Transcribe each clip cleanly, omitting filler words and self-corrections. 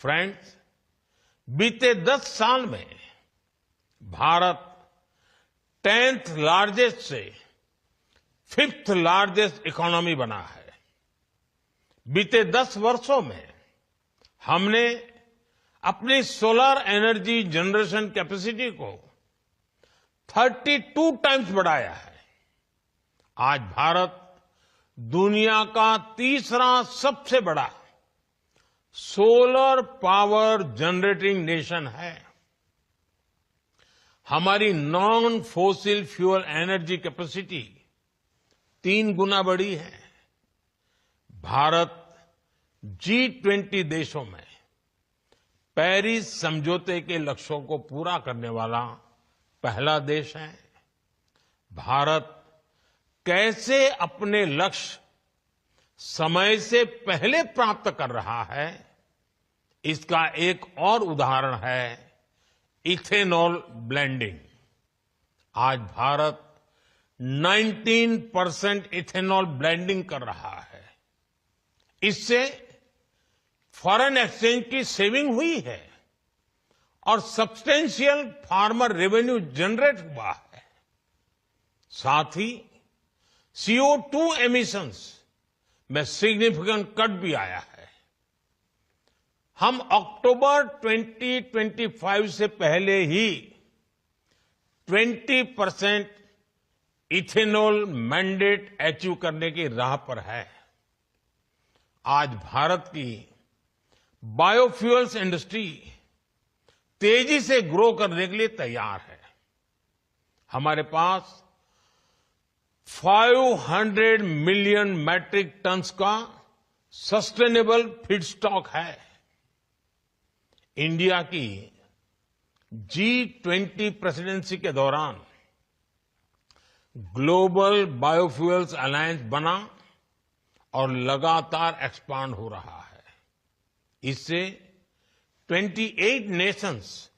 Friends, बीते 10 साल में भारत 10th लार्जेस्ट से 5th लार्जेस्ट इकोनॉमी बना है। बीते 10 वर्षों में हमने अपनी सोलर एनर्जी जनरेशन कैपेसिटी को 32 टाइम्स बढ़ाया है। आज भारत दुनिया का तीसरा सबसे बड़ा सोलर पावर जनरेटिंग नेशन है। हमारी non fossil fuel energy capacity 3 गुना बढ़ी है। भारत G20 देशों में पेरिस समझौते के लक्ष्यों को पूरा करने वाला पहला देश है। भारत कैसे अपने लक्ष्य समय से पहले प्राप्त कर रहा है, इसका एक और उदाहरण है इथेनॉल ब्लेंडिंग। आज भारत 19% इथेनॉल ब्लेंडिंग कर रहा है। इससे फॉरेन एक्सचेंज की सेविंग हुई है और सब्सटेंशियल फार्मर रेवेन्यू जनरेट हुआ है। साथ ही CO2 एमिशंस में सिग्निफिकेंट कट भी आया है। हम अक्टूबर 2025 से पहले ही 20% इथेनॉल मैंडेट अचीव करने की राह पर है। आज भारत की बायोफ्यूल्स इंडस्ट्री तेजी से ग्रो करने के लिए तैयार है। हमारे पास 500 मिलियन मैट्रिक टन्स का सस्टेनेबल फीडस्टॉक है। इंडिया की G20 प्रेसिडेंसी के दौरान ग्लोबल बायोफ्यूल्स अलायंस बना और लगातार एक्सपांड हो रहा है। इससे 28 नेशंस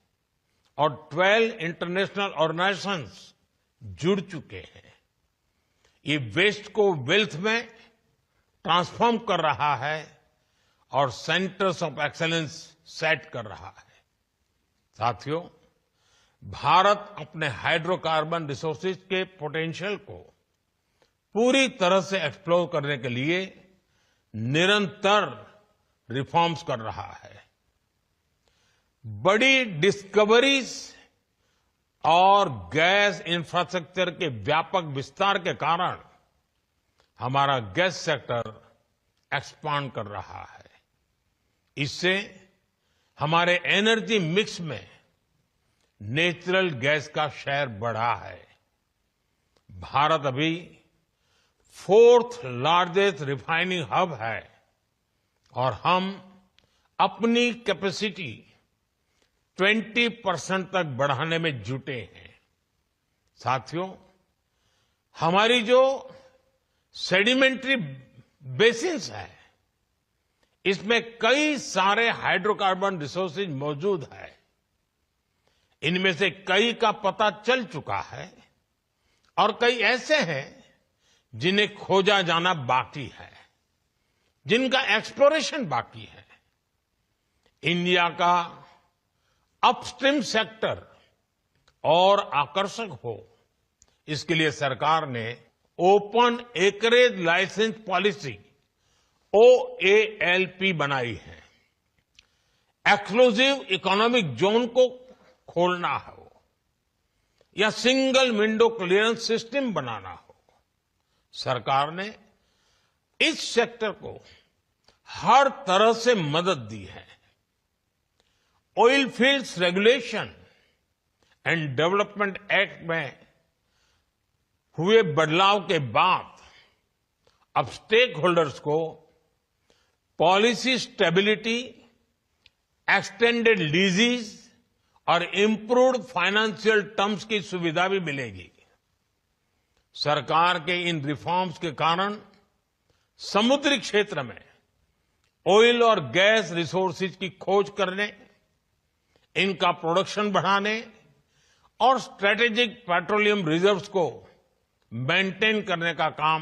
और 12 इंटरनेशनल ऑर्गेनाइजेशंस जुड़ चुके हैं। ये वेस्ट को वेल्थ में ट्रांसफॉर्म कर रहा है और सेंटर्स ऑफ एक्सीलेंस सेट कर रहा है। साथियों, भारत अपने हाइड्रोकार्बन रिसोर्सेज के पोटेंशियल को पूरी तरह से एक्सप्लोर करने के लिए निरंतर रिफॉर्म्स कर रहा है। बड़ी डिस्कवरीज और गैस इंफ्रास्ट्रक्चर के व्यापक विस्तार के कारण हमारा गैस सेक्टर एक्सपांड कर रहा है। इससे हमारे एनर्जी मिक्स में नेचुरल गैस का शेयर बढ़ा है। भारत अभी 4th लार्जेस्ट रिफाइनिंग हब है और हम अपनी कैपेसिटी 20% तक बढ़ाने में जुटे हैं। साथियों, हमारी जो सेडिमेंट्री बेसिन्स है, इसमें कई सारे हाइड्रोकार्बन रिसोर्सेज मौजूद है। इनमें से कई का पता चल चुका है और कई ऐसे हैं जिन्हें खोजा जाना बाकी है, जिनका एक्सप्लोरेशन बाकी है। इंडिया का अपस्ट्रीम सेक्टर और आकर्षक हो, इसके लिए सरकार ने open acreage licence policy OALP बनाई है। एक्सक्लूसिव इकोनॉमिक जोन को खोलना हो या सिंगल विंडो क्लियरेंस सिस्टम बनाना हो, सरकार ने इस सेक्टर को हर तरह से मदद दी है। Oil fields regulation and development act में हुए बदलाव के बाद अब स्टेक होल्डर्स को पॉलिसी स्टेबिलिटी, एक्सटेंडेड लीजेस और इंप्रूव्ड फाइनेंशियल टर्म्स की सुविधा भी मिलेगी। सरकार के इन रिफॉर्म्स के कारण समुद्री क्षेत्र में ऑयल और गैस रिसोर्सेज की खोज करने, इनका प्रोडक्शन बढ़ाने और स्ट्रेटेजिक पेट्रोलियम रिजर्व्स को मेंटेन करने का काम